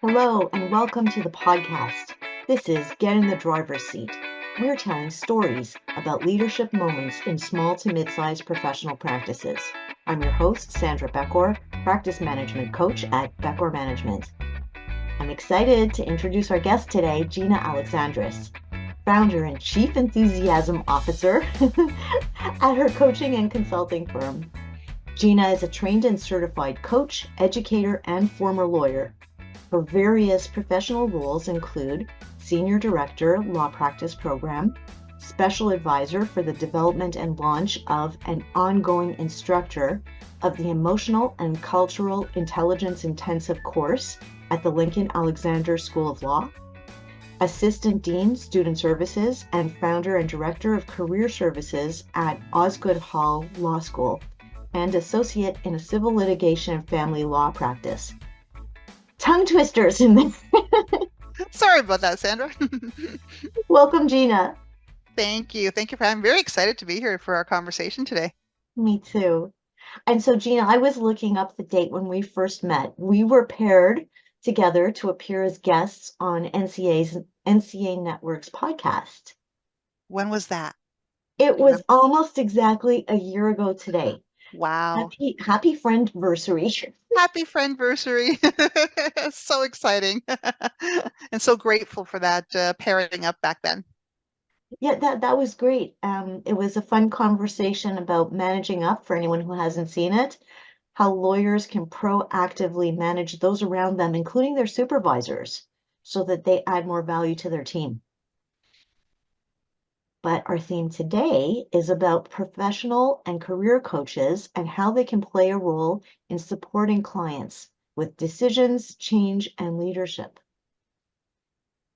Hello, and welcome to the podcast. This is Get in the Driver's Seat. We're telling stories about leadership moments in small to mid-sized professional practices. I'm your host, Sandra Beckor, Practice Management Coach at Beckor Management. I'm excited to introduce our guest today, Gina Alexandris, Founder and Chief Enthusiasm Officer at her coaching and consulting firm. Gina is a trained and certified coach, educator, and former lawyer. Her various professional roles include Senior Director, Law Practice Program, Special Advisor for the development and launch of an ongoing instructor of the Emotional and Cultural Intelligence Intensive course at the Lincoln Alexander School of Law, Assistant Dean, Student Services, and Founder and Director of Career Services at Osgoode Hall Law School, and Associate in a Civil Litigation and Family Law Practice. Tongue twisters in there. Sorry about that, Sandra. Welcome, Gina. Thank you. I'm very excited to be here for our conversation today. Me too. And so, Gina, I was looking up the date when we first met. We were paired together to appear as guests on NCA Network's podcast. When was that? It was almost exactly a year ago today. Wow. Happy friendversary. Happy friendversary. So exciting. And so grateful for that pairing up back then. Yeah, that was great. It was a fun conversation about managing up for anyone who hasn't seen it, how lawyers can proactively manage those around them, including their supervisors, so that they add more value to their team. But our theme today is about professional and career coaches and how they can play a role in supporting clients with decisions, change, and leadership.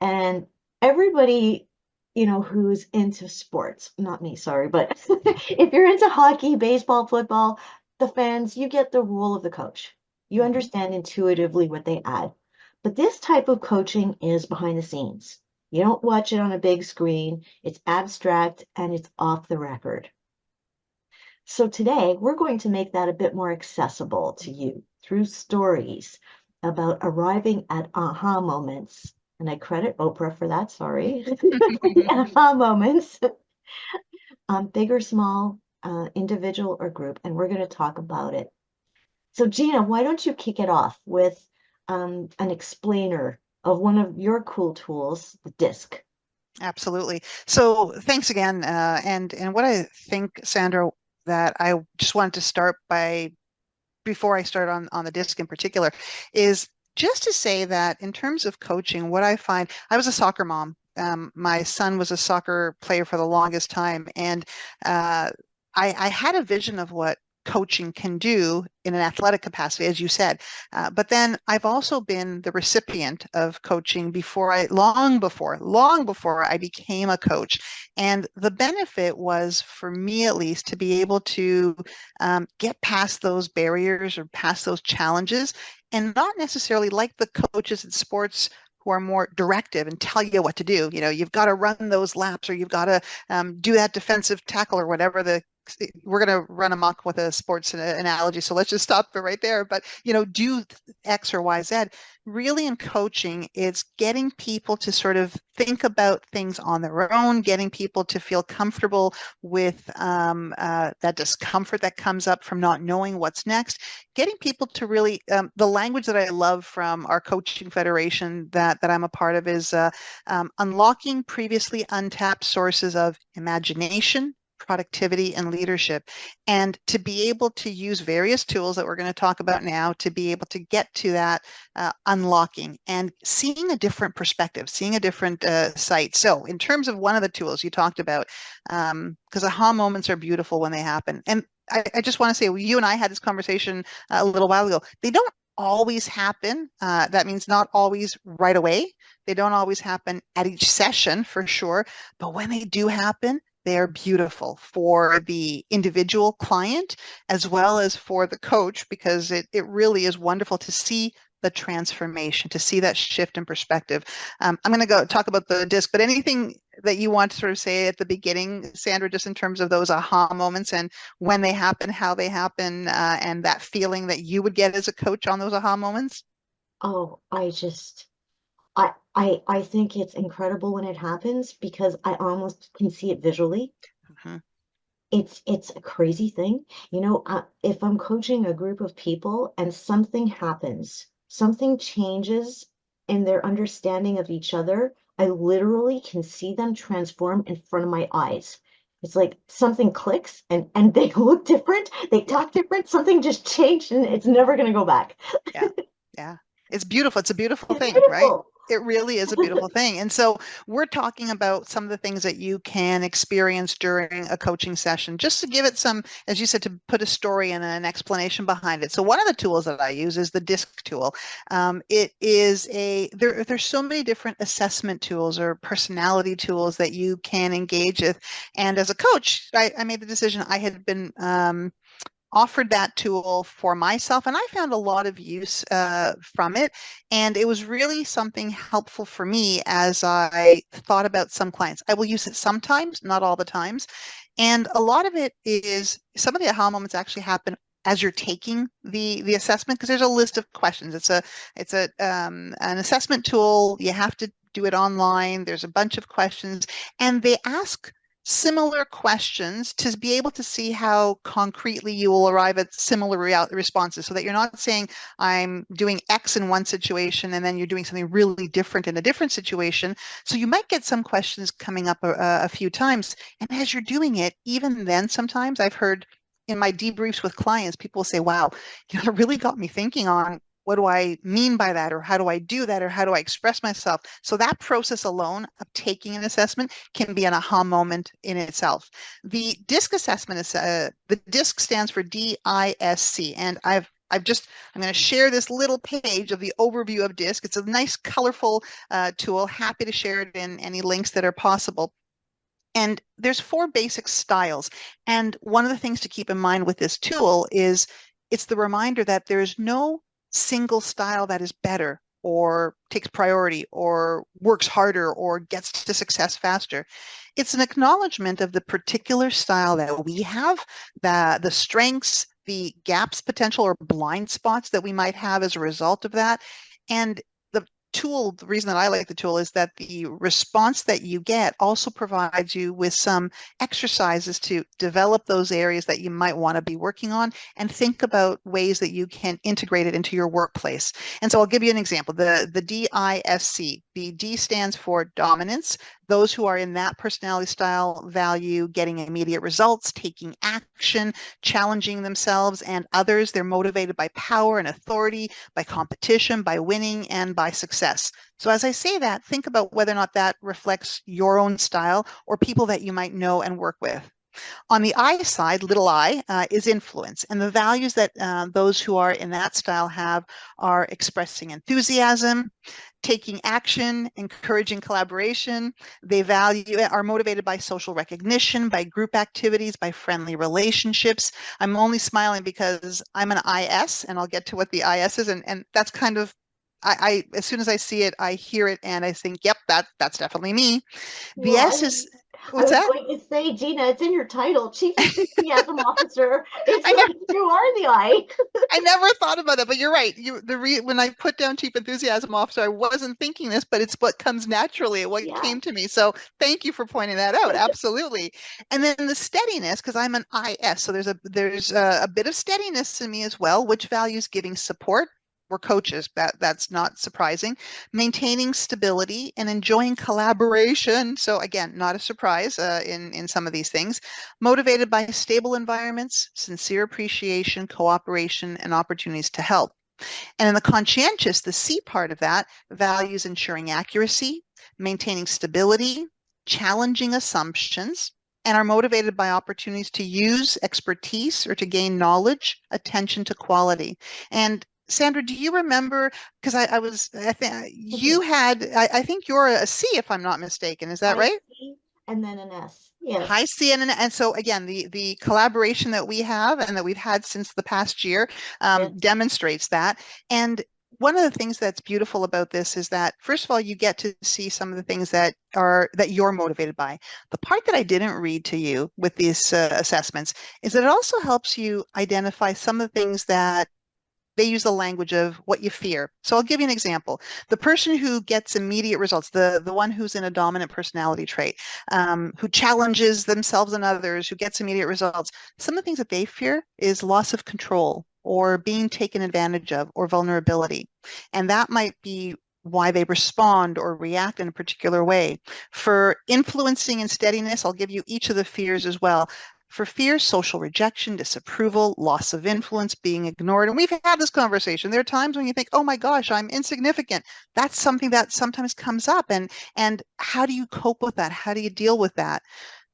And everybody, who's into sports, not me, sorry, but if you're into hockey, baseball, football, the fans, you get the role of the coach. You understand intuitively what they add. But this type of coaching is behind the scenes. You don't watch it on a big screen. It's abstract and it's off the record. So today we're going to make that a bit more accessible to you through stories about arriving at aha moments. And I credit Oprah for that, sorry. Aha moments, big or small, individual or group, and we're going to talk about it. So Gina, why don't you kick it off with an explainer of one of your cool tools, the DISC. Absolutely. So thanks again. And what I think, Sandra, that I just wanted to start by, before I start on the DISC in particular, is just to say that in terms of coaching, what I find, I was a soccer mom. My son was a soccer player for the longest time, and I had a vision of what coaching can do in an athletic capacity, as you said. But then I've also been the recipient of coaching long before I became a coach. And the benefit was, for me at least, to be able to get past those barriers or past those challenges, and not necessarily like the coaches in sports who are more directive and tell you what to do. You've got to run those laps, or you've got to do that defensive tackle, or whatever we're going to run amok with a sports analogy. So let's just stop it right there. But, do X or Y, Z. Really, in coaching, it's getting people to sort of think about things on their own, getting people to feel comfortable with that discomfort that comes up from not knowing what's next, getting people to really, the language that I love from our coaching federation that I'm a part of is unlocking previously untapped sources of imagination, productivity, and leadership, and to be able to use various tools that we're going to talk about now to be able to get to that unlocking and seeing a different perspective, seeing a different sight. So in terms of one of the tools you talked about, because aha moments are beautiful when they happen. And I just want to say, you and I had this conversation a little while ago. They don't always happen. That means not always right away. They don't always happen at each session, for sure. But when they do happen, they're beautiful for the individual client as well as for the coach, because it really is wonderful to see the transformation, to see that shift in perspective. I'm going to go talk about the DISC, but anything that you want to sort of say at the beginning, Sandra, just in terms of those aha moments and when they happen, how they happen, and that feeling that you would get as a coach on those aha moments? Oh, I think it's incredible when it happens because I almost can see it visually. Mhm. It's a crazy thing. If I'm coaching a group of people and something happens, something changes in their understanding of each other, I literally can see them transform in front of my eyes. It's like something clicks and they look different, they Yeah. talk different, something just changed and it's never going to go back. Yeah. Yeah. It's beautiful. It's a beautiful It's thing, right? beautiful. It really is a beautiful thing. And so we're talking about some of the things that you can experience during a coaching session, just to give it some, as you said, to put a story and an explanation behind it. So one of the tools that I use is the DISC tool. It is there's so many different assessment tools or personality tools that you can engage with. And as a coach, I made the decision. I had been offered that tool for myself, and I found a lot of use from it. And it was really something helpful for me as I thought about some clients. I will use it sometimes, not all the times. And a lot of it is some of the aha moments actually happen as you're taking the assessment because there's a list of questions. It's a an assessment tool. You have to do it online. There's a bunch of questions, and they ask similar questions to be able to see how concretely you will arrive at similar responses so that you're not saying I'm doing X in one situation and then you're doing something really different in a different situation. So you might get some questions coming up a few times. And as you're doing it, even then, sometimes I've heard in my debriefs with clients, people say, wow, it really got me thinking on what do I mean by that? Or how do I do that? Or how do I express myself? So that process alone of taking an assessment can be an aha moment in itself. The DISC assessment is the DISC stands for DISC, and I'm going to share this little page of the overview of DISC. It's a nice, colorful tool. Happy to share it in any links that are possible. And there's four basic styles. And one of the things to keep in mind with this tool is it's the reminder that there's no single style that is better or takes priority or works harder or gets to success faster. It's an acknowledgement of the particular style that we have, the strengths, the gaps, potential, or blind spots that we might have as a result of that. And the reason that I like the tool is that the response that you get also provides you with some exercises to develop those areas that you might want to be working on and think about ways that you can integrate it into your workplace. And so I'll give you an example. The DISC, the D stands for dominance. Those who are in that personality style value getting immediate results, taking action, challenging themselves and others. They're motivated by power and authority, by competition, by winning, and by success. So as I say that, think about whether or not that reflects your own style or people that you might know and work with. On the I side, little I, is influence. And the values that those who are in that style have are expressing enthusiasm, taking action, encouraging collaboration. They are motivated by social recognition, by group activities, by friendly relationships. I'm only smiling because I'm an IS, and I'll get to what the IS is, and that's kind of as soon as I see it, I hear it, and I think, yep, that's definitely me. The Well, S is I what's was that? going to say, Gina, it's in your title, Chief Enthusiasm Officer. It's I never like you are the I. I never thought about that, but you're right. When I put down chief enthusiasm officer, I wasn't thinking this, but it's what comes naturally, what Yeah. came to me. So thank you for pointing that out. Absolutely. And then the steadiness, because I'm an IS, so there's a bit of steadiness in me as well, which values giving support. We're coaches. That's not surprising. Maintaining stability and enjoying collaboration. So again, not a surprise in some of these things. Motivated by stable environments, sincere appreciation, cooperation, and opportunities to help. And in the conscientious, the C part of that, values ensuring accuracy, maintaining stability, challenging assumptions, and are motivated by opportunities to use expertise or to gain knowledge, attention to quality. And Sandra, do you remember? Because I think you had, I think you're a C, if I'm not mistaken. Is that I right? see, and then an S. Hi, Yes. CNN. And so again, the collaboration that we have and that we've had since the past year Yes. demonstrates that. And one of the things that's beautiful about this is that, first of all, you get to see some of the things that you're motivated by. The part that I didn't read to you with these assessments is that it also helps you identify some of the things that they use the language of what you fear. So I'll give you an example. The person who gets immediate results, the one who's in a dominant personality trait, who challenges themselves and others, who gets immediate results, some of the things that they fear is loss of control or being taken advantage of or vulnerability. And that might be why they respond or react in a particular way. For influencing and steadiness, I'll give you each of the fears as well. For fear, social rejection, disapproval, loss of influence, being ignored. And we've had this conversation. There are times when you think, oh my gosh, I'm insignificant. That's something that sometimes comes up. And how do you cope with that? How do you deal with that?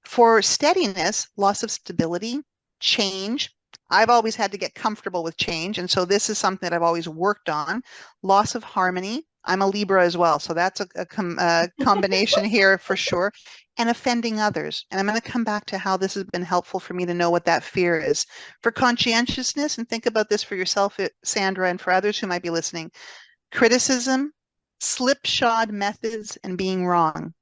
For steadiness, loss of stability, change. I've always had to get comfortable with change. And so this is something that I've always worked on. Loss of harmony. I'm a Libra as well. So that's a combination here for sure. And offending others. And I'm going to come back to how this has been helpful for me to know what that fear is. For conscientiousness, and think about this for yourself, Sandra, and for others who might be listening. Criticism, slipshod methods, and being wrong.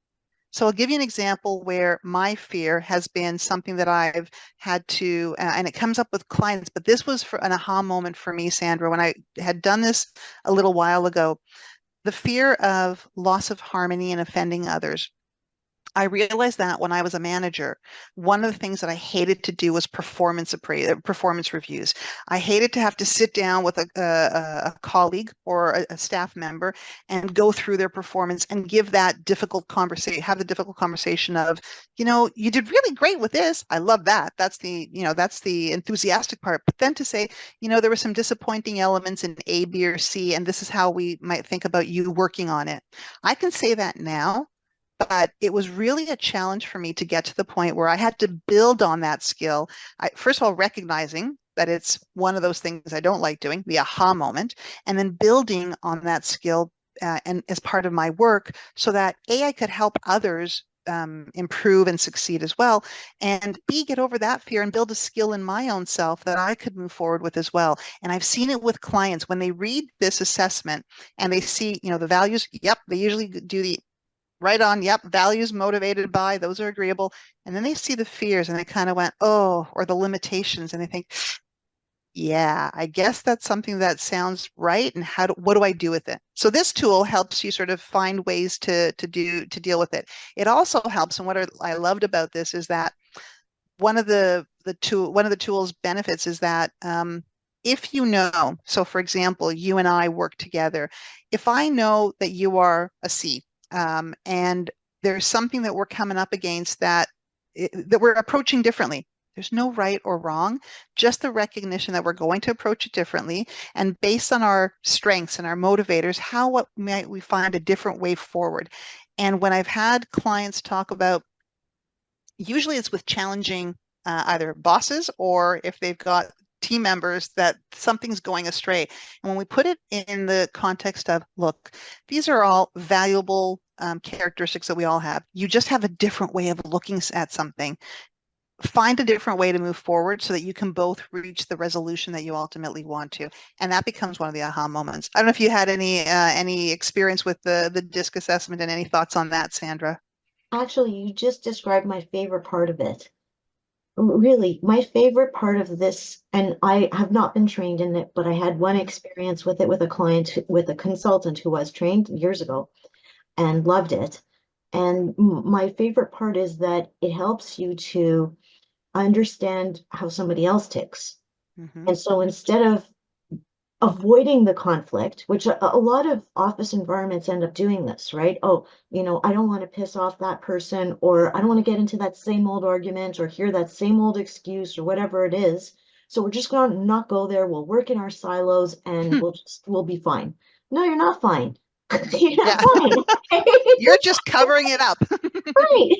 So I'll give you an example where my fear has been something that I've had to, and it comes up with clients, but this was for an aha moment for me, Sandra, when I had done this a little while ago. The fear of loss of harmony and offending others. I realized that when I was a manager, one of the things that I hated to do was performance reviews. I hated to have to sit down with a colleague or a staff member and go through their performance and give that difficult conversation, have the difficult conversation of, you did really great with this. I love that. That's the enthusiastic part. But then to say, there were some disappointing elements in A, B, or C, and this is how we might think about you working on it. I can say that now. But it was really a challenge for me to get to the point where I had to build on that skill. First of all, recognizing that it's one of those things I don't like doing, the aha moment, and then building on that skill and as part of my work so that A, I could help others improve and succeed as well, and B, get over that fear and build a skill in my own self that I could move forward with as well. And I've seen it with clients when they read this assessment and they see, the values, yep, they usually do the right on, yep, values motivated by, those are agreeable. And then they see the fears and they kind of went, oh, or the limitations, and they think, yeah, I guess that's something that sounds right. And what do I do with it? So this tool helps you sort of find ways to deal with it. It also helps, and what I loved about this is that one of the tool's benefits is that if so for example, you and I work together, if I know that you are a C, and there's something that we're coming up against that we're approaching differently. There's no right or wrong, just the recognition that we're going to approach it differently. And based on our strengths and our motivators, what might we find a different way forward? And when I've had clients talk about, usually it's with challenging either bosses or if they've got team members that something's going astray. And when we put it in the context of, look, these are all valuable characteristics that we all have. You just have a different way of looking at something. Find a different way to move forward so that you can both reach the resolution that you ultimately want to. And that becomes one of the aha moments. I don't know if you had any experience with the DISC assessment and any thoughts on that, Sandra. Actually, you just described my favorite part of it. Really, my favorite part of this, and I have not been trained in it, but I had one experience with it with a client, with a consultant who was trained years ago and loved it. And my favorite part is that it helps you to understand how somebody else ticks. Mm-hmm. And so instead of avoiding the conflict, which a lot of office environments end up doing this, right? Oh, I don't want to piss off that person, or I don't want to get into that same old argument or hear that same old excuse or whatever it is. So we're just going to not go there. We'll work in our silos and we'll be fine. No, you're not fine. You're not fine. You're just covering it up. Right.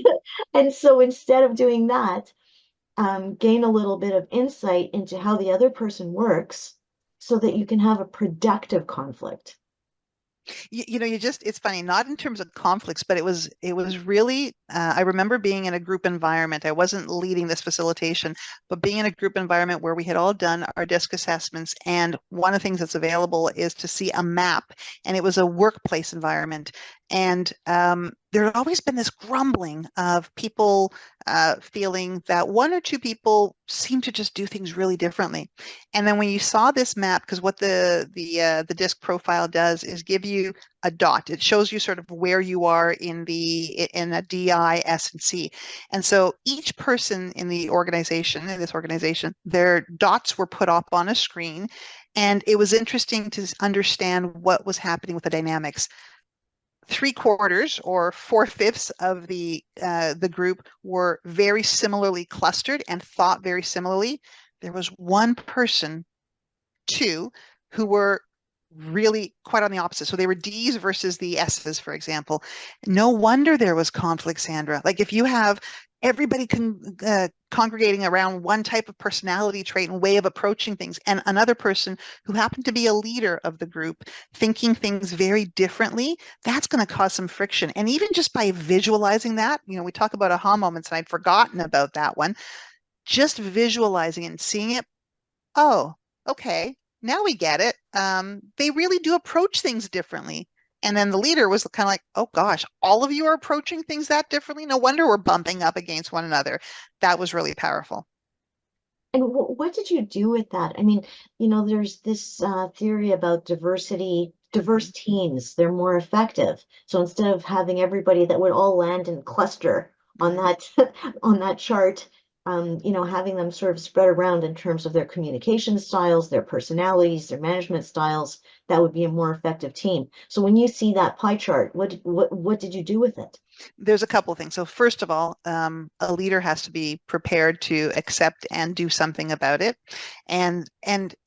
And so instead of doing that, gain a little bit of insight into how the other person works so that you can have a productive conflict. It's funny, not in terms of conflicts, but it was really, I remember being in a group environment. I wasn't leading this facilitation, but being in a group environment where we had all done our DISC assessments. And one of the things that's available is to see a map, and it was a workplace environment. And there had always been this grumbling of people feeling that one or two people seem to just do things really differently. And then when you saw this map, because what the disc profile does is give you a dot. It shows you sort of where you are in a D, I, S, and C. And so each person in this organization, their dots were put up on a screen, and it was interesting to understand what was happening with the dynamics. 3/4 or 4/5 of the group were very similarly clustered and thought very similarly. There was one person, two, who were really quite on the opposite. So they were D's versus the S's, for example. No wonder there was conflict, Sandra. Like if you have everybody congregating around one type of personality trait and way of approaching things, and another person who happened to be a leader of the group thinking things very differently, that's going to cause some friction. And even just by visualizing that, we talk about aha moments, and I'd forgotten about that one. Just visualizing and seeing it, oh, okay, now we get it. They really do approach things differently. And then the leader was kind of like, oh gosh, all of you are approaching things that differently. No wonder we're bumping up against one another. That was really powerful. And what did you do with that? I mean, there's this theory about diverse teams, they're more effective. So instead of having everybody that would all land and cluster on Mhm. that on that chart, having them sort of spread around in terms of their communication styles, their personalities, their management styles, that would be a more effective team. So when you see that pie chart, what did you do with it? There's a couple of things. So first of all, a leader has to be prepared to accept and do something about it. And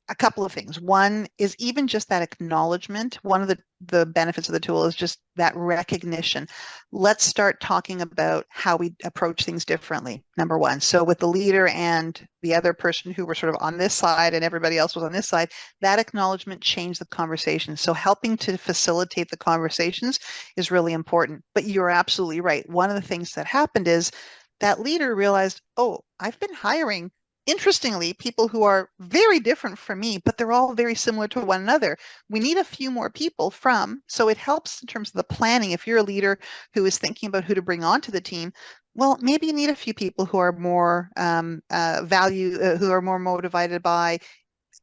a couple of things. One is even just that acknowledgement. One of the benefits of the tool is just that recognition. Let's start talking about how we approach things differently, number one. So with the leader and the other person who were sort of on this side and everybody else was on this side, that acknowledgement changed the conversation. So helping to facilitate the conversations is really important. But you're absolutely right. One of the things that happened is that leader realized, oh, I've been hiring, interestingly, people who are very different from me, but they're all very similar to one another. We need a few more people so it helps in terms of the planning. If you're a leader who is thinking about who to bring onto the team, well, maybe you need a few people who are more who are more motivated by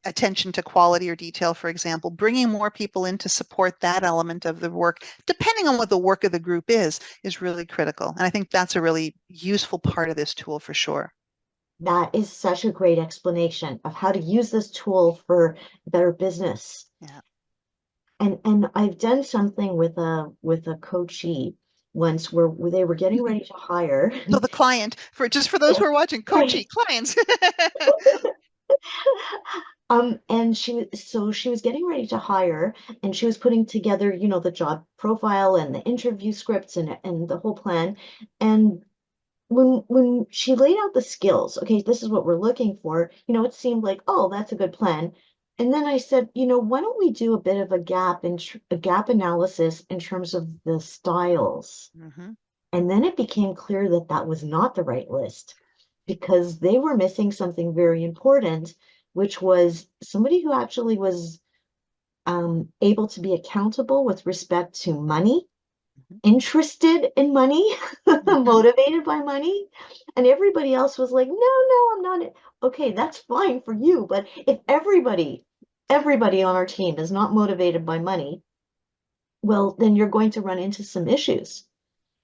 attention to quality or detail, for example, bringing more people in to support that element of the work, depending on what the work of the group is really critical. And I think that's a really useful part of this tool for sure. That is such a great explanation of how to use this tool for better business. Yeah. And I've done something with a coachee once where they were getting ready to hire. So the client, for those who are watching, Right. coaching clients. And she was getting ready to hire, and she was putting together, the job profile and the interview scripts and the whole plan. And when she laid out the skills, okay, this is what we're looking for, it seemed like, oh, that's a good plan. And then I said, why don't we do a bit of a gap analysis in terms of the styles? Mhm. And then it became clear that that was not the right list because they were missing something very important, which was somebody who actually was able to be accountable with respect to money, Mhm. interested in money, Mhm. motivated by money. And everybody else was like, no, no, I'm not. Okay, that's fine for you. But if everybody on our team is not motivated by money, well, then you're going to run into some issues.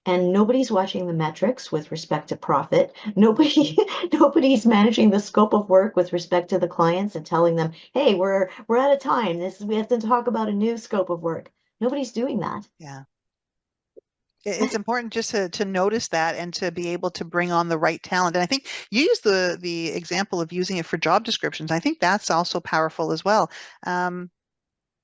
And nobody's watching the metrics with respect to profit. Nobody's managing the scope of work with respect to the clients and telling them, hey, we're out of time. We have to talk about a new scope of work. Nobody's doing that. Yeah. It's important just to notice that and to be able to bring on the right talent. And I think you use the example of using it for job descriptions. I think that's also powerful as well.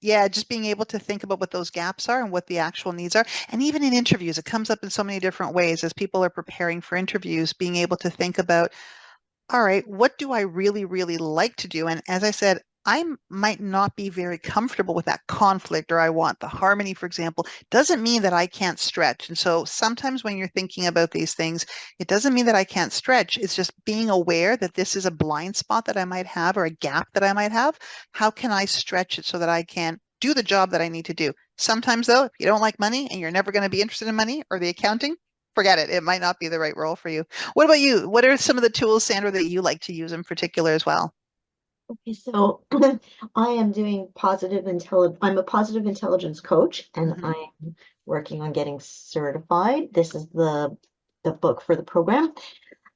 Yeah, just being able to think about what those gaps are and what the actual needs are. And even in interviews, it comes up in so many different ways as people are preparing for interviews, being able to think about, all right, what do I really, really like to do? And as I said, might not be very comfortable with that conflict, or I want the harmony, for example, doesn't mean that I can't stretch. And so sometimes when you're thinking about these things, it doesn't mean that I can't stretch. It's just being aware that this is a blind spot that I might have or a gap that I might have. How can I stretch it so that I can do the job that I need to do? Sometimes, though, if you don't like money and you're never going to be interested in money or the accounting, forget it. It might not be the right role for you. What about you? What are some of the tools, Sandra, that you like to use in particular as well? Okay, so I am doing positive intelligence. I'm a positive intelligence coach, and Hmm. I'm working on getting certified. This is the book for the program,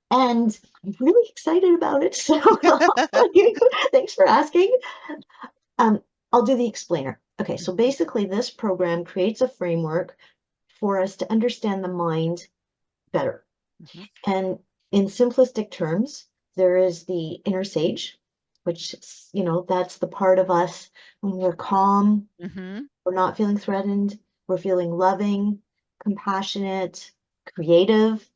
and I'm really excited about it. So thanks for asking. Um, I'll do the explainer. Okay, so basically, this program creates a framework for us to understand the mind better. Hmm. And in simplistic terms, there is the inner sage, which, that's the part of us when we're calm, Hmm. we're not feeling threatened, we're feeling loving, compassionate, creative,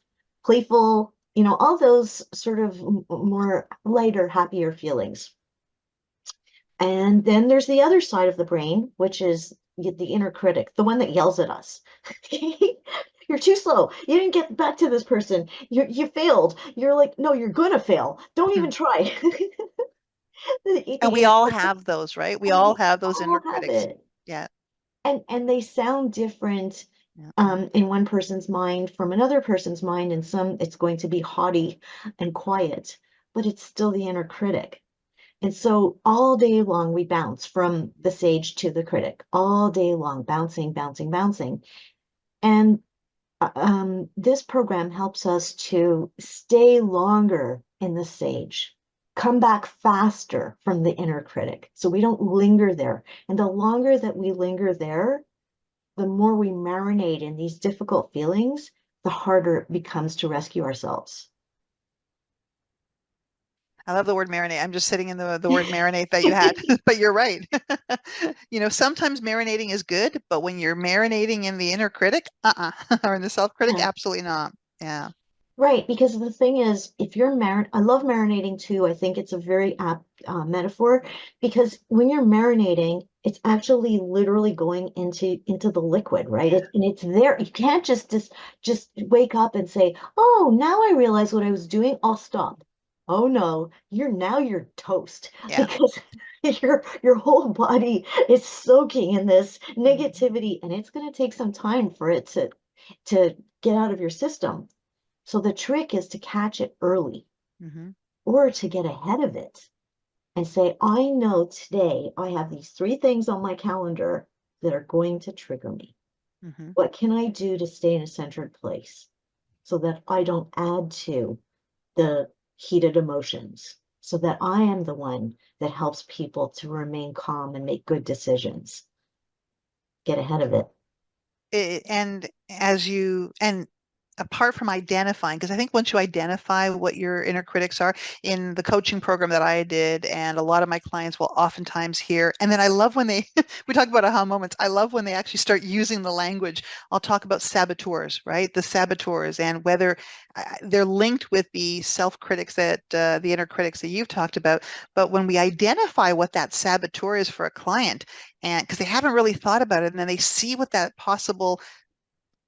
playful, all those sort of more lighter, happier feelings. And then there's the other side of the brain, which is the inner critic, the one that yells at us. You're too slow. You didn't get back to this person. You failed. You're like, no, you're gonna fail. Don't even try. And we The- all have those, right? We and all we have those all inner have critics. it. Yeah. And they sound different Yeah. in one person's mind from another person's mind. And some it's going to be haughty and quiet, but it's still the inner critic. And so all day long, we bounce from the sage to the critic, all day long, bouncing, bouncing, bouncing. And this program helps us to stay longer in the sage, come back faster from the inner critic. So we don't linger there. And the longer that we linger there, the more we marinate in these difficult feelings, the harder it becomes to rescue ourselves. I love the word marinate. I'm just sitting in the word marinate that you had, but you're right. Sometimes marinating is good, but when you're marinating in the inner critic, or in the self-critic, Yeah. absolutely not. Yeah. Right, because the thing is, if you're I love marinating too. I think it's a very apt metaphor because when you're marinating, it's actually literally going into the liquid, right? And it's there. You can't just wake up and say, "Oh, now I realize what I was doing. I'll stop." Oh no, you're toast Yeah. because your whole body is soaking in this Hmm. negativity, and it's going to take some time for it to get out of your system. So the trick is to catch it early Hmm. or to get ahead of it and say, I know today I have these three things on my calendar that are going to trigger me. Hmm. What can I do to stay in a centered place so that I don't add to the heated emotions, so that I am the one that helps people to remain calm and make good decisions? Get ahead of it. And and apart from identifying, because I think once you identify what your inner critics are in the coaching program that I did, and a lot of my clients will oftentimes hear, and then I love when they, we talk about aha moments. I love when they actually start using the language. I'll talk about saboteurs, right? The saboteurs, and whether they're linked with the self-critics the inner critics that you've talked about. But when we identify what that saboteur is for a client, and because they haven't really thought about it, and then they see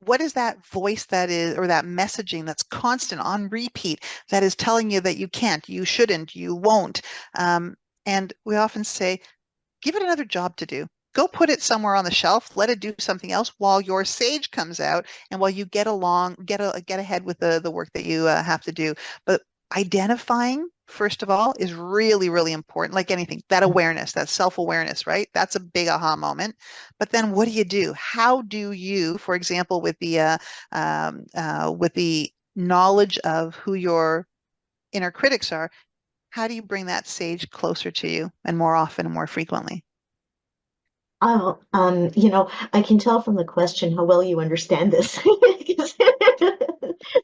what is that voice that is, or that messaging that's constant on repeat that is telling you that you can't, you shouldn't, you won't. Um, and we often say, give it another job to do. Go put it somewhere on the shelf, let it do something else while your sage comes out and while you get ahead with the work that you have to do. But identifying, first of all, is really, really important. Like anything, that awareness, that self-awareness, right? That's a big aha moment. But then what do you do? How do you, for example, with the knowledge of who your inner critics are, how do you bring that sage closer to you and more often and more frequently? Oh, I can tell from the question how well you understand this.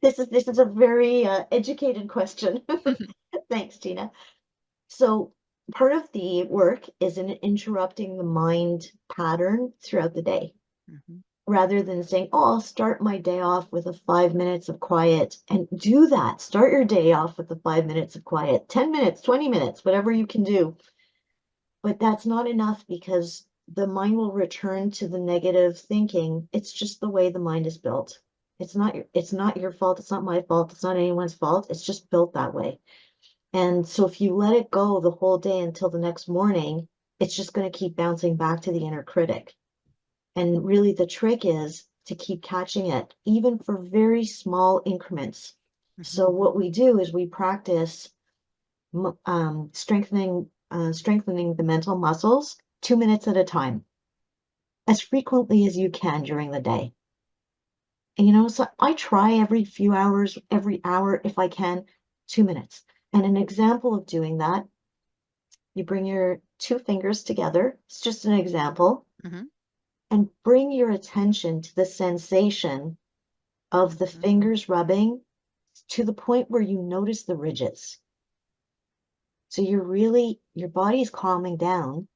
This is a very educated question. Thanks, Gina. So part of the work is in interrupting the mind pattern throughout the day, Mhm. rather than saying, "Oh, I'll start my day off with a 5 minutes of quiet," and do that. Start your day off with the 5 minutes of quiet, 10 minutes, 20 minutes, whatever you can do. But that's not enough because the mind will return to the negative thinking. It's just the way the mind is built. It's not your fault. It's not my fault. It's not anyone's fault. It's just built that way. And so if you let it go the whole day until the next morning, it's just going to keep bouncing back to the inner critic. And really the trick is to keep catching it, even for very small increments. Mm-hmm. So what we do is we practice strengthening the mental muscles 2 minutes at a time, as frequently as you can during the day. And so I try every few hours, every hour if I can, 2 minutes. And an example of doing that, you bring your two fingers together. It's just an example. Mm-hmm. And bring your attention to the sensation of the Mm-hmm. fingers rubbing to the point where you notice the ridges. So your body is calming down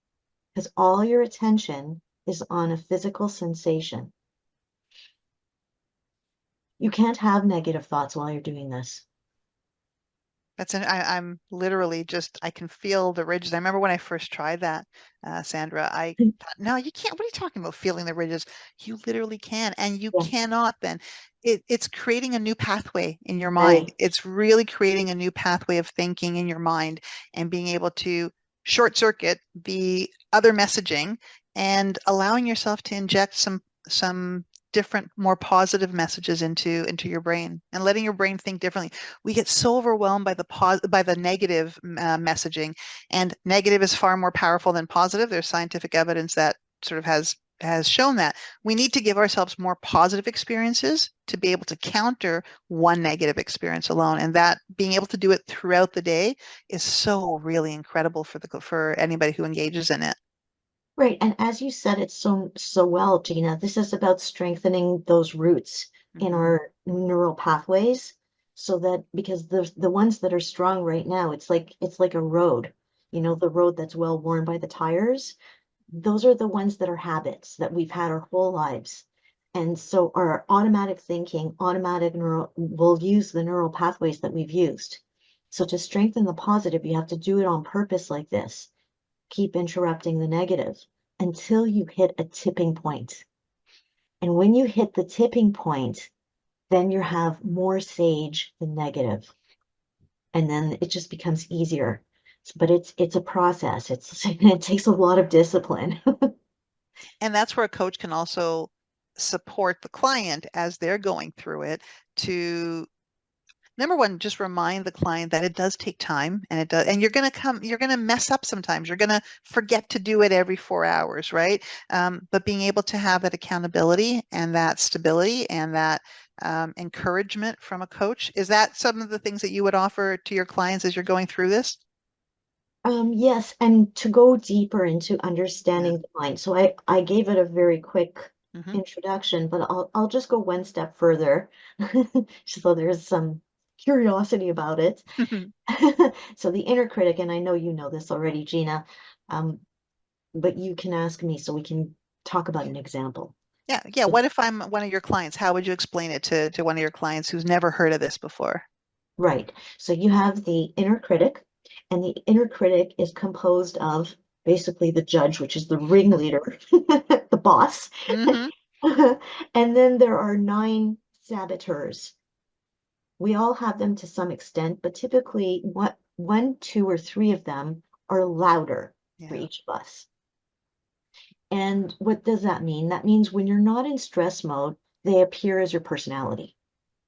because all your attention is on a physical sensation. You can't have negative thoughts while you're doing this. I'm literally just, I can feel the ridges. I remember when I first tried that, Sandra, I thought, no, you can't. What are you talking about, feeling the ridges? You literally can, and you Yeah, cannot then. It's creating a new pathway in your mind. right. It's really creating a new pathway of thinking in your mind and being able to short circuit the other messaging and allowing yourself to inject some different, more positive messages into your brain and letting your brain think differently. We get so overwhelmed by the negative messaging, and negative is far more powerful than positive. There's scientific evidence that sort of has shown that we need to give ourselves more positive experiences to be able to counter one negative experience alone, and that being able to do it throughout the day is so really incredible for anybody who engages in it. Right. And as you said it so well, Gina, this is about strengthening those roots in Mm-hmm. our neural pathways so that because the ones that are strong right now, it's like a road, the road that's well worn by the tires. Those are the ones that are habits that we've had our whole lives. And so our automatic thinking, automatic neural will use the neural pathways that we've used. So to strengthen the positive, you have to do it on purpose like this. Keep interrupting the negative until you hit a tipping point. And when you hit the tipping point, then you have more sage than negative. And then it just becomes easier. But it's a process. It takes a lot of discipline. And that's where a coach can also support the client as they're going through it to, number one, just remind the client that it does take time, and it does, and you're going to mess up sometimes. You're going to forget to do it every 4 hours, right? But being able to have that accountability and that stability and that encouragement from a coach, is that some of the things that you would offer to your clients as you're going through this? Yes, and to go deeper into Yeah. understanding the mind. So I gave it a very quick Hmm. introduction, but I'll just go one step further. So there's some curiosity about it. So the inner critic, and I know you know this already, Gina, um, but you can ask me so we can talk about an example. Yeah, yeah. So, What if I'm one of your clients? How would you explain it to one of your clients who's never heard of this before? right. So you have the inner critic, and the inner critic is composed of basically the judge, which is the ringleader, the boss. Hmm. And then there are 9 saboteurs. We all have them to some extent, but typically one, two, or three of them are louder for Yeah. each of us. And what does that mean? That means when you're not in stress mode, they appear as your personality.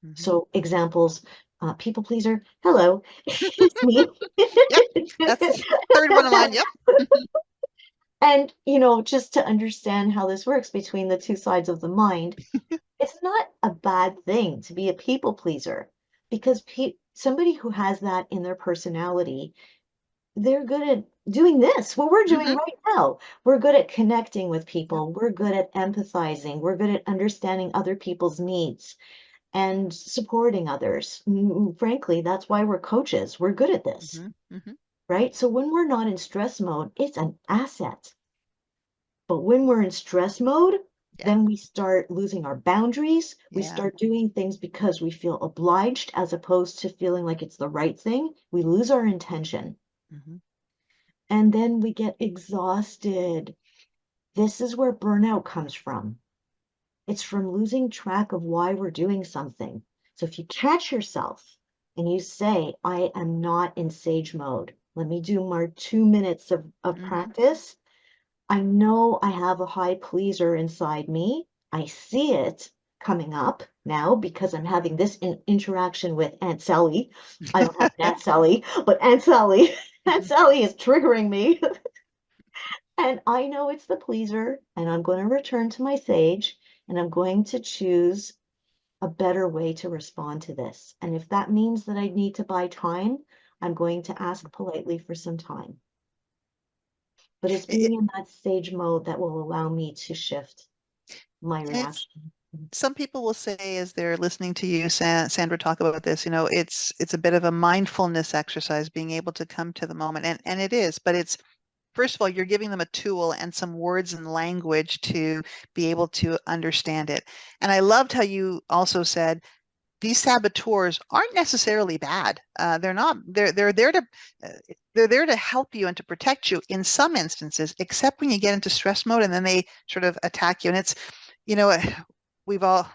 Hmm. So examples, people pleaser, hello, it's me. Yep. That's the third one of mine. Yep. And, just to understand how this works between the two sides of the mind, it's not a bad thing to be a people pleaser because somebody who has that in their personality, they're good at doing this, what we're doing Hmm. right now. We're good at connecting with Yep. people. We're good at empathizing. We're good at understanding other people's needs and supporting others. Frankly, that's why we're coaches. We're good at this, Hmm. Hmm. right? So when we're not in stress mode, it's an asset. But when we're in stress mode, Yeah. then we start losing our boundaries. We Yeah. start doing things because we feel obliged as opposed to feeling like it's the right thing. We lose our intention. Hmm. And then we get exhausted. This is where burnout comes from. It's from losing track of why we're doing something. So if you catch yourself and you say, I am not in sage mode, let me do my 2 minutes of Hmm. practice. I know I have a high pleaser inside me. I see it coming up now because I'm having this interaction with Aunt Sally. I don't have an Aunt Sally, but Aunt Sally, Aunt Sally is triggering me. And I know it's the pleaser, and I'm going to return to my sage, and I'm going to choose a better way to respond to this. And if that means that I need to buy time, I'm going to ask politely for some time. But it's It, being in that sage mode that will allow me to shift my it's reaction. some people will say as they're listening to you, Sandra, talk about this, it's a bit of a mindfulness exercise, being able to come to the moment. And it is, but it's first of all, you're giving them a tool and some words and language to be able to understand it. And I loved how you also said these saboteurs aren't necessarily bad. They're not. They're there to uh, they're there to help you and to protect you in some instances, except when you get into stress mode and then they sort of attack you. And it's you know, we've all,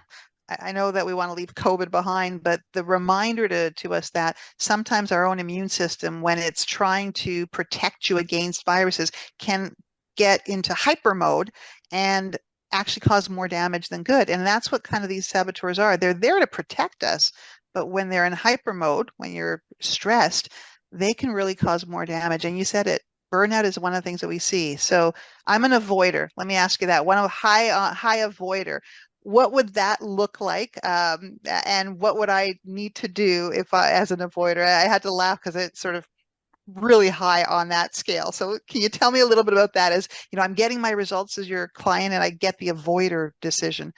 I know that we want to leave COVID behind, but the reminder to us that sometimes our own immune system, when it's trying to protect you against viruses, can get into hyper mode and actually cause more damage than good. And that's what kind of these saboteurs are. They're there to protect us, but when they're in hyper mode, when you're stressed, they can really cause more damage. And you said it, burnout is one of the things that we see. So I'm an avoider. Let me ask you that. One of high avoider. What would that look like? And what would I need to do if I, as an avoider? I had to laugh because it's sort of really high on that scale. So can you tell me a little bit about that? As I'm getting my results as your client and I get the avoider decision.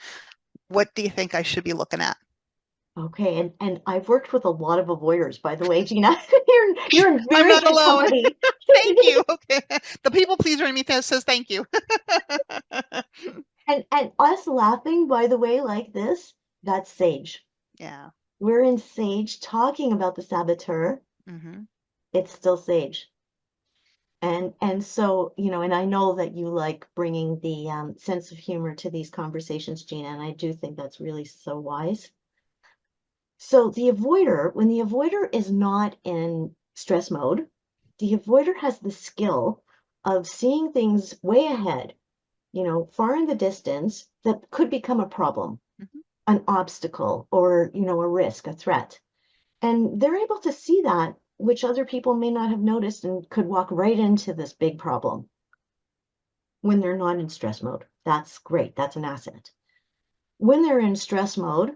What do you think I should be looking at? Okay, and I've worked with a lot of avoiders, by the way, Gina. You're in I'm very not good alone. company. Thank you. Okay. The people pleaser in me says thank you. And us laughing, by the way, like this, that's sage. Yeah. We're in sage talking about the saboteur. Hmm. It's still sage. And so, and I know that you like bringing the sense of humor to these conversations, Gina, and I do think that's really so wise. So the avoider, when the avoider is not in stress mode, the avoider has the skill of seeing things way ahead, far in the distance that could become a problem, Hmm. an obstacle, or, a risk, a threat. And they're able to see that, which other people may not have noticed and could walk right into this big problem when they're not in stress mode. That's great. That's an asset. When they're in stress mode,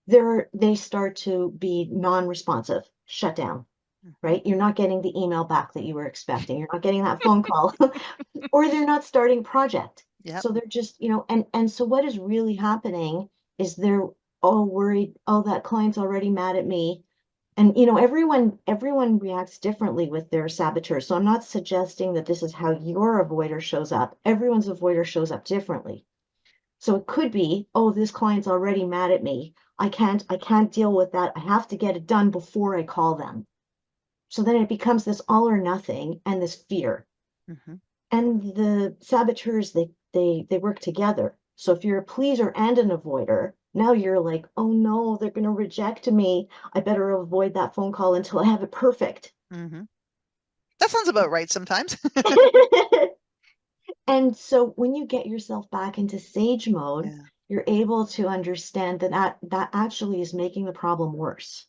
they start to be non-responsive, shut down, Hmm. right? You're not getting the email back that you were expecting. You're not getting that phone call, or they're not starting a project. Yep. So they're just, and so what is really happening is they're all worried, oh, that client's already mad at me. And everyone reacts differently with their saboteurs. So I'm not suggesting that this is how your avoider shows up. Everyone's avoider shows up differently. So it could be, oh, this client's already mad at me. I can't deal with that. I have to get it done before I call them. So then it becomes this all or nothing and this fear. Hmm. And the saboteurs, they work together. So if you're a pleaser and an avoider, now you're like, oh no, they're going to reject me. I better avoid that phone call until I have it perfect. Hmm. That sounds about right sometimes. And so when you get yourself back into sage mode, Yeah. you're able to understand that actually is making the problem worse.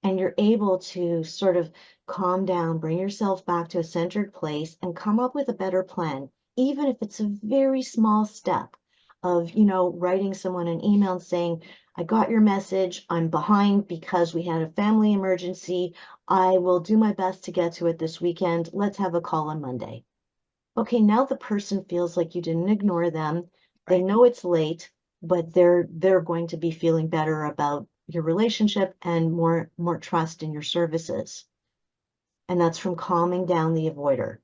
And you're able to sort of calm down, bring yourself back to a centered place, and come up with a better plan, even if it's a very small step of, writing someone an email and saying, I got your message. I'm behind because we had a family emergency. I will do my best to get to it this weekend. Let's have a call on Monday. Okay, now the person feels like you didn't ignore them. They Right. know it's late, but they're going to be feeling better about your relationship and more trust in your services. And that's from calming down the avoider.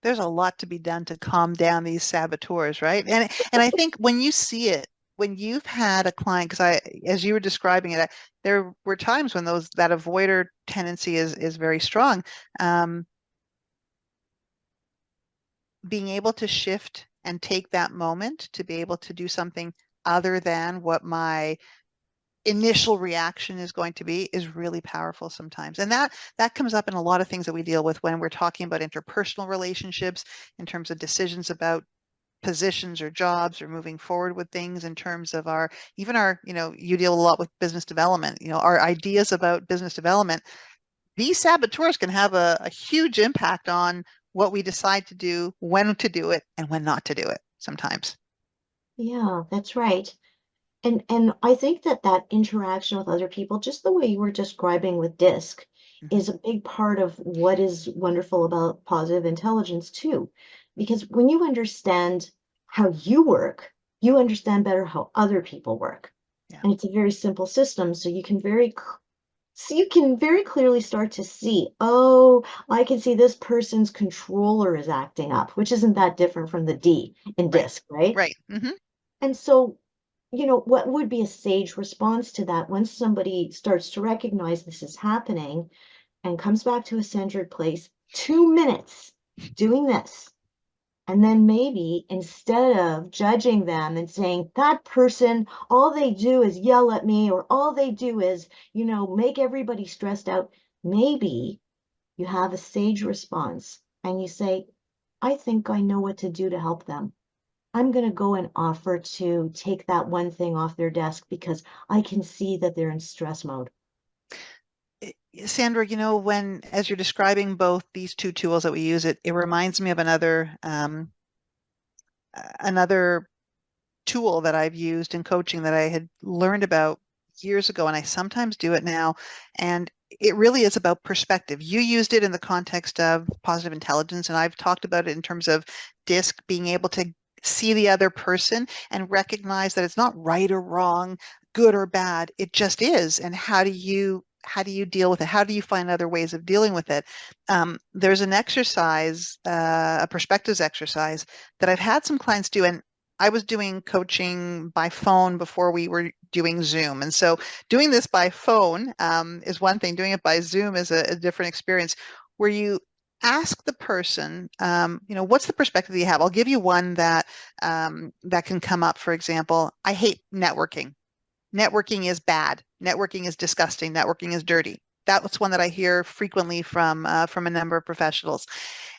There's a lot to be done to calm down these saboteurs, right? And I think when you see it, when you've had a client, because as you were describing it, there were times when that avoider tendency is very strong. Um, Being able to shift and take that moment to be able to do something other than what my initial reaction is going to be is really powerful sometimes. And that comes up in a lot of things that we deal with when we're talking about interpersonal relationships, in terms of decisions about positions or jobs or moving forward with things, in terms of our, even our, you deal a lot with business development, our ideas about business development. These saboteurs can have a huge impact on what we decide to do, when to do it, and when not to do it sometimes. Yeah, that's right. And I think that that interaction with other people, just the way you were describing with DISC, Mhm. is a big part of what is wonderful about positive intelligence too. Because when you understand how you work, you understand better how other people work. Yeah. And it's a very simple system, so you can very clearly start to see, oh, I can see this person's controller is acting up, which isn't that different from the D in Right. DISC, right? Right. And so, what would be a sage response to that once somebody starts to recognize this is happening and comes back to a centered place, 2 minutes doing this. And then maybe instead of judging them and saying, that person, all they do is yell at me, or all they do is, make everybody stressed out, maybe you have a sage response and you say, I think I know what to do to help them. I'm going to go and offer to take that one thing off their desk because I can see that they're in stress mode. Sandra, when as you're describing both these two tools that we use, it reminds me of another tool that I've used in coaching that I had learned about years ago, and I sometimes do it now. And it really is about perspective. You used it in the context of positive intelligence, and I've talked about it in terms of DISC, being able to see the other person and recognize that it's not right or wrong, good or bad. It just is. And how do you deal with it? How do you find other ways of dealing with it? There's an exercise, a perspectives exercise that I've had some clients do, and I was doing coaching by phone before we were doing Zoom. And so doing this by phone is one thing. Doing it by Zoom is a different experience, where you ask the person, what's the perspective that you have? I'll give you one that can come up. For example, I hate networking. Networking is bad. Networking is disgusting. Networking is dirty. That's one that I hear frequently from a number of professionals.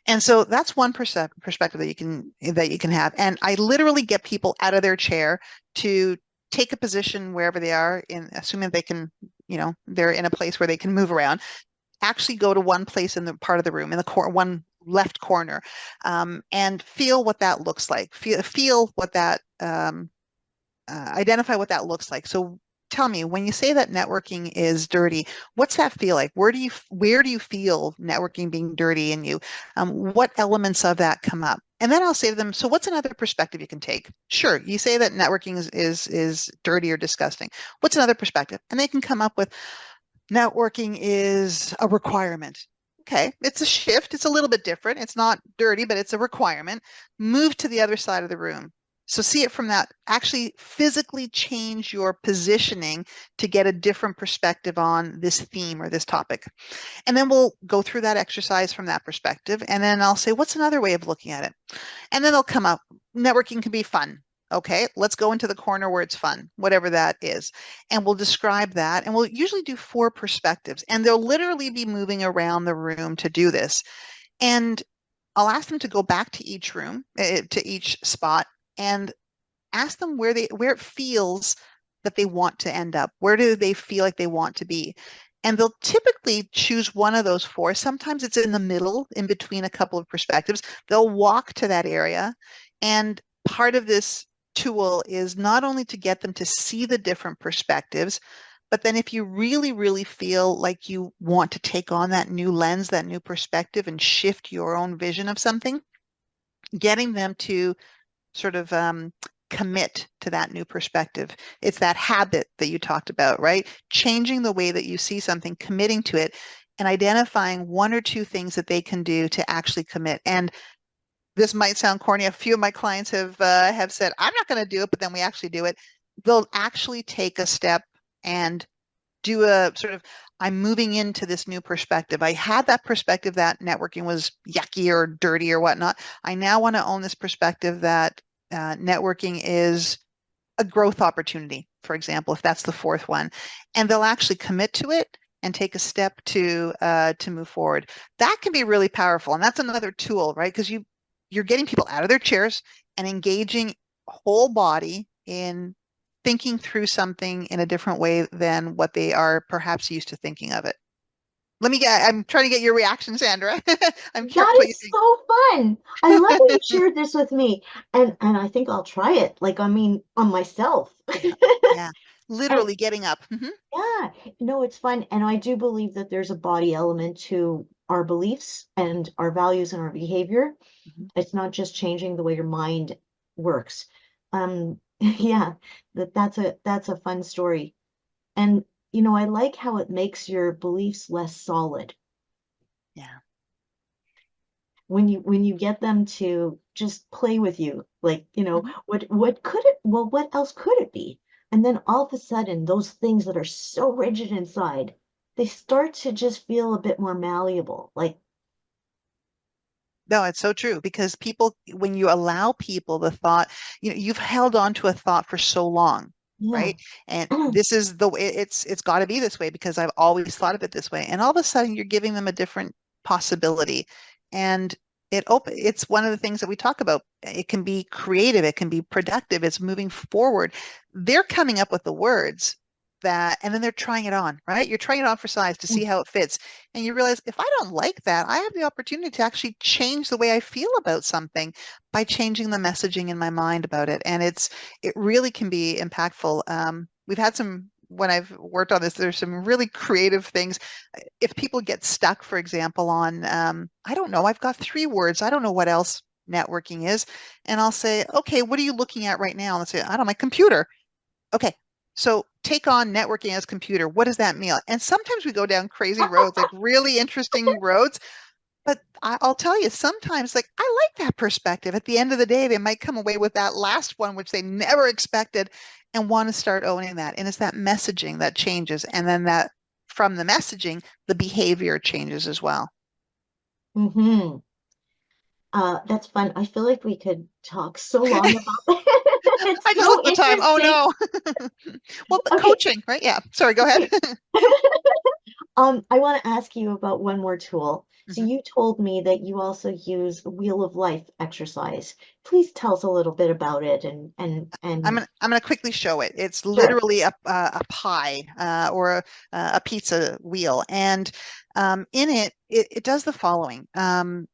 And so that's one perspective that you can have. And I literally get people out of their chair to take a position wherever they are, in assuming they can, they're in a place where they can move around, actually go to one place in the part of the room, in the one left corner, and feel what that looks like. Feel what that identify what that looks like. So tell me, when you say that networking is dirty, what's that feel like? Where do you feel networking being dirty in you? What elements of that come up? And then I'll say to them, so what's another perspective you can take? Sure, you say that networking is dirty or disgusting. What's another perspective? And they can come up with, networking is a requirement. Okay, it's a shift. It's a little bit different. It's not dirty, but it's a requirement. Move to the other side of the room. So see it from that, actually physically change your positioning to get a different perspective on this theme or this topic. And then we'll go through that exercise from that perspective. And then I'll say, what's another way of looking at it? And then they'll come up. Networking can be fun. Okay, let's go into the corner where it's fun, whatever that is. And we'll describe that. And we'll usually do 4 perspectives. And they'll literally be moving around the room to do this. And I'll ask them to go back to each room, to each spot, and ask them where it feels that they want to end up. Where do they feel like they want to be? And they'll typically choose one of those 4. Sometimes it's in the middle, in between a couple of perspectives. They'll walk to that area. And part of this tool is not only to get them to see the different perspectives, but then if you really, really feel like you want to take on that new lens, that new perspective, and shift your own vision of something, getting them to sort of commit to that new perspective. It's that habit that you talked about, right? Changing the way that you see something, committing to it, and identifying 1 or 2 things that they can do to actually commit. And this might sound corny. A few of my clients have said, "I'm not going to do it," but then we actually do it. They'll actually take a step and do a sort of, I'm moving into this new perspective. I had that perspective that networking was yucky or dirty or whatnot. I now want to own this perspective that networking is a growth opportunity. for example, if that's the fourth one, and they'll actually commit to it and take a step to move forward. That can be really powerful. And that's another tool, right? Because you're getting people out of their chairs and engaging whole body in thinking through something in a different way than what they are perhaps used to thinking of it. I'm trying to get your reaction, Sandra. I'm curious That what you is think. so fun. I love that you shared this with me. And I think I'll try it. Like, I mean, on myself. Yeah, yeah. And Literally getting up. yeah, no, it's fun. And I do believe that there's a body element to our beliefs and our values and our behavior. Mhm. It's not just changing the way your mind works. Yeah, that's a fun story. And I like how it makes your beliefs less solid Yeah. when you get them to just play with you. Like, Mhm. what could it, well, what else could it be? And then all of a sudden, those things that are so rigid inside, they start to just feel a bit more malleable. Like, No, it's so true because people, when you allow people the thought, you've held on to a thought for so long, yeah. right? And this is the way it's got to be this way because I've always thought of it this way. And all of a sudden you're giving them a different possibility. And it's one of the things that we talk about. It can be creative, it can be productive, it's moving forward. They're coming up with the words and then they're trying it on, right? You're trying it on for size to see how it fits. And you realize if I don't like that, I have the opportunity to actually change the way I feel about something by changing the messaging in my mind about it. And it really can be impactful. We've had when I've worked on this, there's some really creative things. If people get stuck, for example, on, I don't know, I've got 3 words. I don't know what else networking is. And I'll say, okay, what are you looking at right now? And they'll say, I don't know, my computer. Okay, so take on networking as computer. What does that mean? And sometimes we go down crazy roads, like really interesting roads. But I'll tell you, sometimes like I like that perspective. At the end of the day, they might come away with that last one, which they never expected, and want to start owning that. And it's that messaging that changes. And then that from the messaging, the behavior changes as well. Mm-hmm. That's fun. I feel like we could talk so long about that. It's I just so looked at the time. Oh interesting. no. Well, the Okay, coaching, right? Yeah. Sorry, go ahead. okay. I want to ask you about one more tool. So Mhm. you told me that you also use the Wheel of Life exercise. Please tell us a little bit about it and I'm gonna quickly show it. It's sure. literally a pie or a pizza wheel, and in it does the following.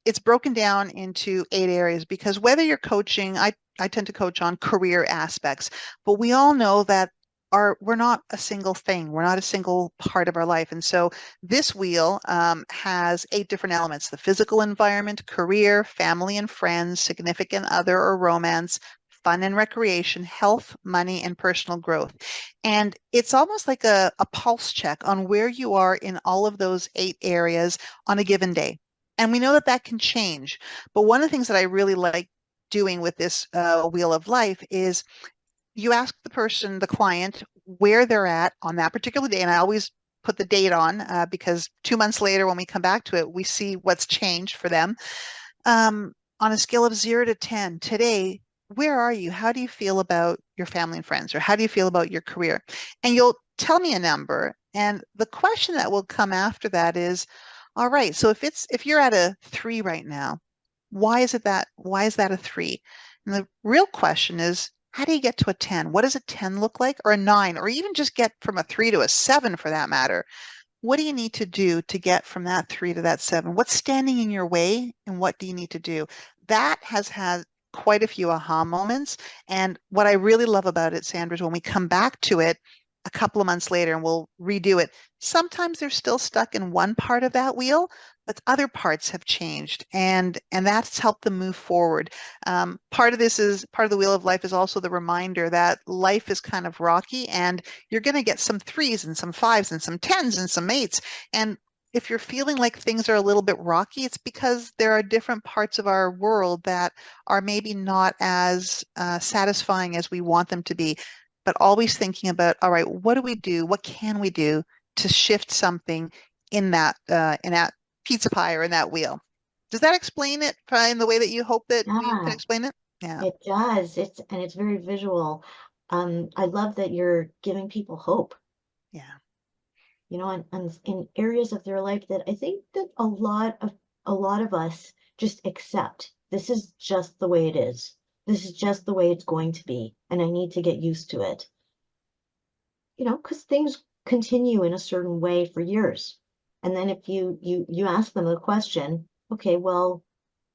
It's broken down into 8 areas because whether you're coaching, I tend to coach on career aspects, but we all know that we're not a single thing. We're not a single part of our life, and so this wheel has 8 different elements: the physical environment, career, family and friends, significant other or romance, fun and recreation, health, money, and personal growth. And it's almost like a pulse check on where you are in all of those 8 areas on a given day. And we know that that can change. But one of the things that I really like doing with this wheel of life is you ask the person, the client, where they're at on that particular day. And I always put the date on because 2 months later, when we come back to it, we see what's changed for them. On a scale of 0 to 10, today, where are you? How do you feel about your family and friends? Or how do you feel about your career? And you'll tell me a number. And the question that will come after that is, all right, so if you're at a 3 right now, why is that a 3? And the real question is, how do you get to a 10? What does a 10 look like? Or a 9, or even just get from a 3 to a 7 for that matter? What do you need to do to get from that 3 to that 7? What's standing in your way and what do you need to do? That has had quite a few aha moments. And what I really love about it, Sandra, is when we come back to it a couple of months later and we'll redo it, sometimes they're still stuck in one part of that wheel, but other parts have changed and that's helped them move forward. Part of the wheel of life is also the reminder that life is kind of rocky and you're going to get some 3s and some 5s and some 10s and some 8s. And if you're feeling like things are a little bit rocky, it's because there are different parts of our world that are maybe not as satisfying as we want them to be. But always thinking about, all right, what do we do? What can we do to shift something in that pizza pie or in that wheel? Does that explain it in the way that you hope that we can Yeah, explain it? Yeah. it does. It's very visual. I love that you're giving people hope, Yeah. and in areas of their life that I think that a lot of us just accept. This is just the way it is. This is just the way it's going to be, and I need to get used to it. Because things continue in a certain way for years. And then if you ask them the question, okay, well,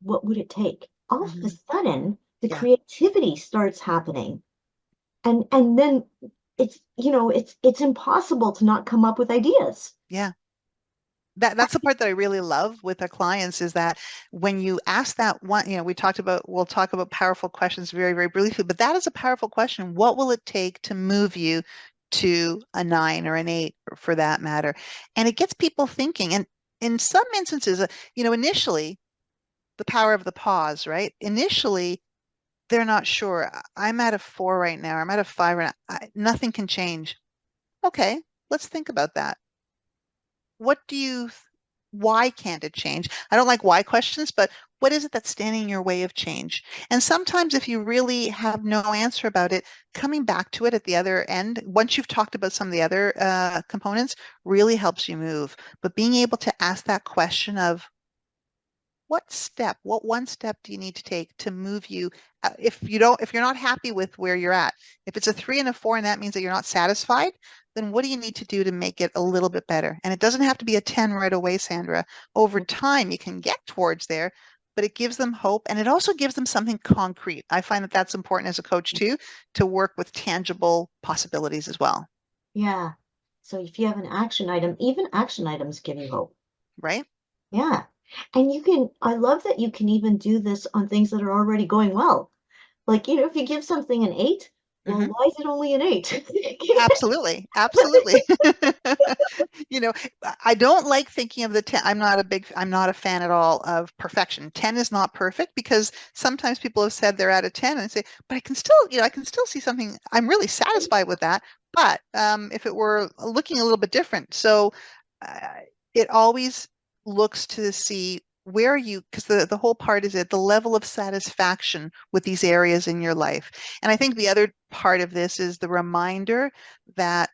what would it take? All of a Hmm. sudden, the Yeah. creativity starts happening. And then it's impossible to not come up with ideas. Yeah. That's the part that I really love with our clients is that when you ask that one, we'll talk about powerful questions very, very briefly, but that is a powerful question. What will it take to move you to a 9 or an 8 for that matter? And it gets people thinking. And in some instances, initially the power of the pause, right? Initially, they're not sure. I'm at a 4 right now. I'm at a 5 right now. Nothing can change. Okay, let's think about that. what do you why can't it change? I don't like why questions, but what is it that's standing in your way of change? And sometimes if you really have no answer about it, coming back to it at the other end, once you've talked about some of the other components, really helps you move. But being able to ask that question of what one step do you need to take to move you if you're not happy with where you're at, if it's a 3 and a 4 and that means that you're not satisfied, then what do you need to do to make it a little bit better? And it doesn't have to be a 10 right away, Sandra. Over time you can get towards there, but it gives them hope and it also gives them something concrete. I find that that's important as a coach too, to work with tangible possibilities as well. Yeah. So if you have an action item, even action items give you hope. Right. Yeah. And I love that you can even do this on things that are already going well. Like, if you give something an 8, well, Hmm. why is it only an 8? Absolutely, absolutely. You know, I don't like thinking of the 10. I'm not a fan at all of perfection. 10 is not perfect because sometimes people have said they're at a 10 and say, but I can still see something. I'm really satisfied with that. But if it were looking a little bit different. So uh, it always looks to see where you, because the whole part is at the level of satisfaction with these areas in your life. And I think the other part of this is the reminder that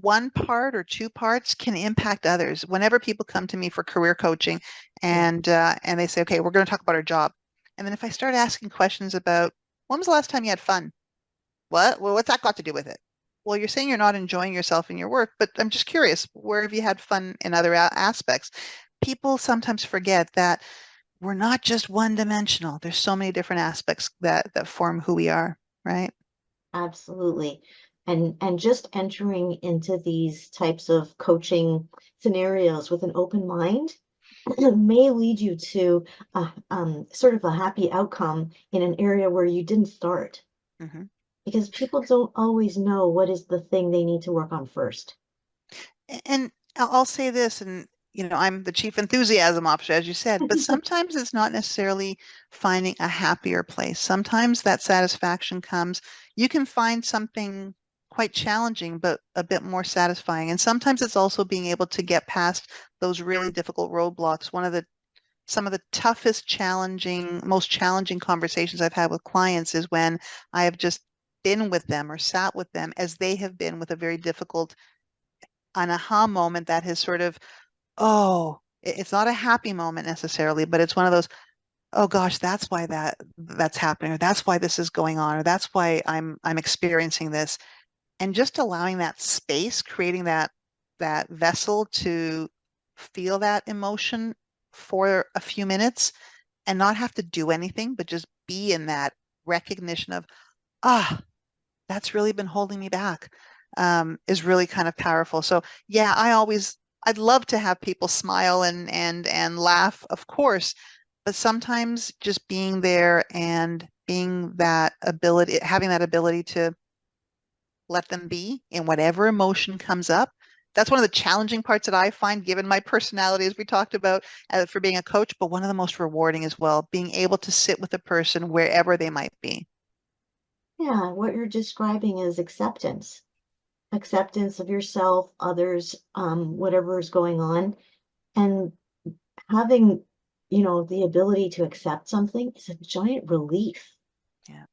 one part or two parts can impact others. Whenever people come to me for career coaching Yeah, and they say, okay, we're going to talk about our job. And then if I start asking questions about when was the last time you had fun? What? Well, what's that got to do with it? Well, you're saying you're not enjoying yourself in your work, but I'm just curious, where have you had fun in other aspects? People sometimes forget that we're not just one dimensional. There's so many different aspects that form who we are, right? absolutely. And just entering into these types of coaching scenarios with an open mind may lead you to sort of a happy outcome in an area where you didn't start. Hmm. Because people don't always know what is the thing they need to work on first. And I'll say this, and I'm the chief enthusiasm officer, as you said, but sometimes it's not necessarily finding a happier place. Sometimes that satisfaction comes, you can find something quite challenging, but a bit more satisfying. And sometimes it's also being able to get past those really difficult roadblocks. Some of the toughest, most challenging conversations I've had with clients is when I have just been with them or sat with them as they have been with a very difficult an aha moment that has sort of, oh, it's not a happy moment necessarily, but it's one of those, oh gosh, that's why that's happening, or that's why this is going on, or that's why I'm experiencing this. And just allowing that space, creating that vessel to feel that emotion for a few minutes and not have to do anything, but just be in that recognition of, ah, that's really been holding me back, is really kind of powerful. So yeah, I'd love to have people smile and laugh, of course, but sometimes just being there and having that ability to let them be in whatever emotion comes up. That's one of the challenging parts that I find, given my personality, as we talked about, for being a coach, but one of the most rewarding as well, being able to sit with a person wherever they might be. Yeah, what you're describing is acceptance. Acceptance of yourself, others, whatever is going on. And having, the ability to accept something is a giant relief. Yeah.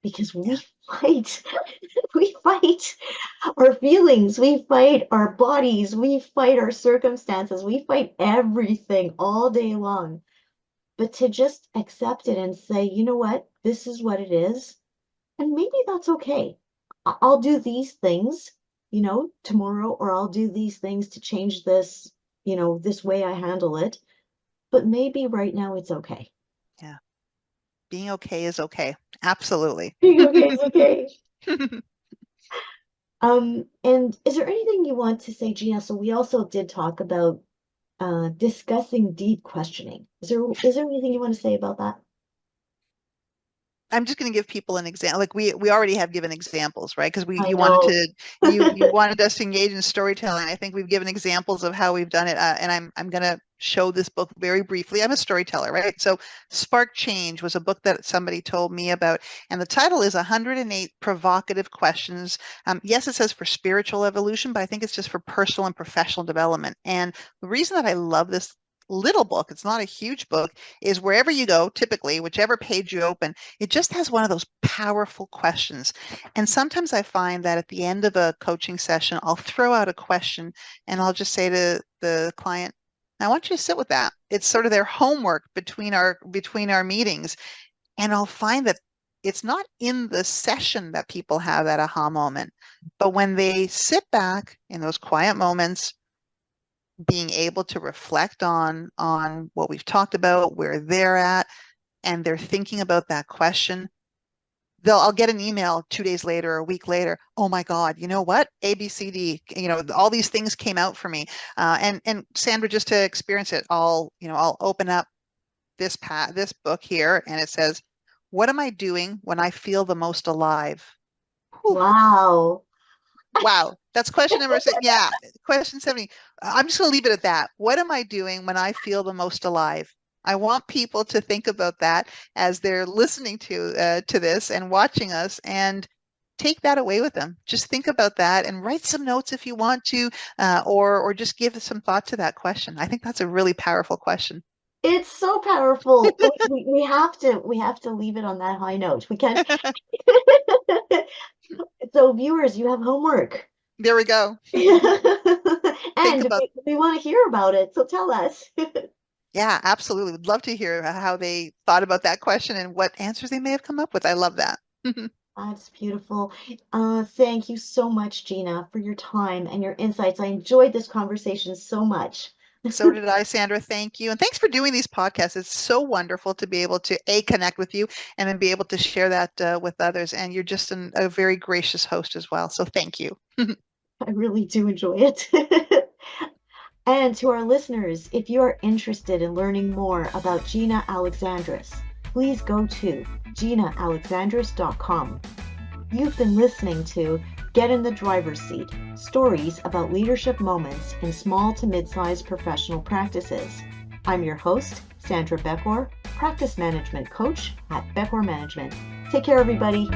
because Yeah. we fight. We fight our feelings, we fight our bodies, we fight our circumstances, we fight everything all day long. But to just accept it and say, you know what, this is what it is, and maybe that's okay. I'll do these things, tomorrow, or I'll do these things to change this, this way I handle it. But maybe right now it's okay. Yeah. Being okay is okay. Absolutely. Being okay is okay. And is there anything you want to say, Gina? So we also did talk about discussing deep questioning. Is there anything you want to say about that? I'm just going to give people an example. Like we already have given examples, right? Because I you know. wanted us to engage in storytelling. I think we've given examples of how we've done it, and I'm going to show this book very briefly. I'm a storyteller, right? So Spark Change was a book that somebody told me about, and the title is 108 Provocative Questions. Yes, it says for spiritual evolution, but I think it's just for personal and professional development. And the reason that I love this little book, it's not a huge book, is wherever you go, typically, whichever page you open, it just has one of those powerful questions. And sometimes I find that at the end of a coaching session, I'll throw out a question and I'll just say to the client, I want you to sit with that. It's sort of their homework between our meetings. And I'll find that it's not in the session that people have that aha moment, but when they sit back in those quiet moments, being able to reflect on what we've talked about, where they're at, and they're thinking about that question, I'll get an email 2 days later or a week later. Oh my God, you know what? A, B, C, D, all these things came out for me. And Sandra, just to experience it, I'll open up this book here and it says, what am I doing when I feel the most alive? Whew. Wow. Wow, that's question number six. Yeah, question 70. I'm just going to leave it at that. What am I doing when I feel the most alive? I want people to think about that as they're listening to this and watching us, and take that away with them. Just think about that and write some notes if you want to, or just give some thought to that question. I think that's a really powerful question. It's so powerful. We have to leave it on that high note. We can't. So viewers, you have homework. There we go. Think And about. we want to hear about it, so tell us. Yeah, absolutely. Would love to hear how they thought about that question and what answers they may have come up with. I love that. That's beautiful. Thank you so much, Gina, for your time and your insights. I enjoyed this conversation so much. So did I, Sandra. Thank you. And thanks for doing these podcasts. It's so wonderful to be able to connect with you and then be able to share that with others. And you're just a very gracious host as well. So thank you. I really do enjoy it. And to our listeners, if you are interested in learning more about Gina Alexandris, please go to ginaalexandris.com. You've been listening to Get in the Driver's Seat, stories about leadership moments in small to mid-sized professional practices. I'm your host, Sandra Beckor, practice management coach at Beckor Management. Take care, everybody.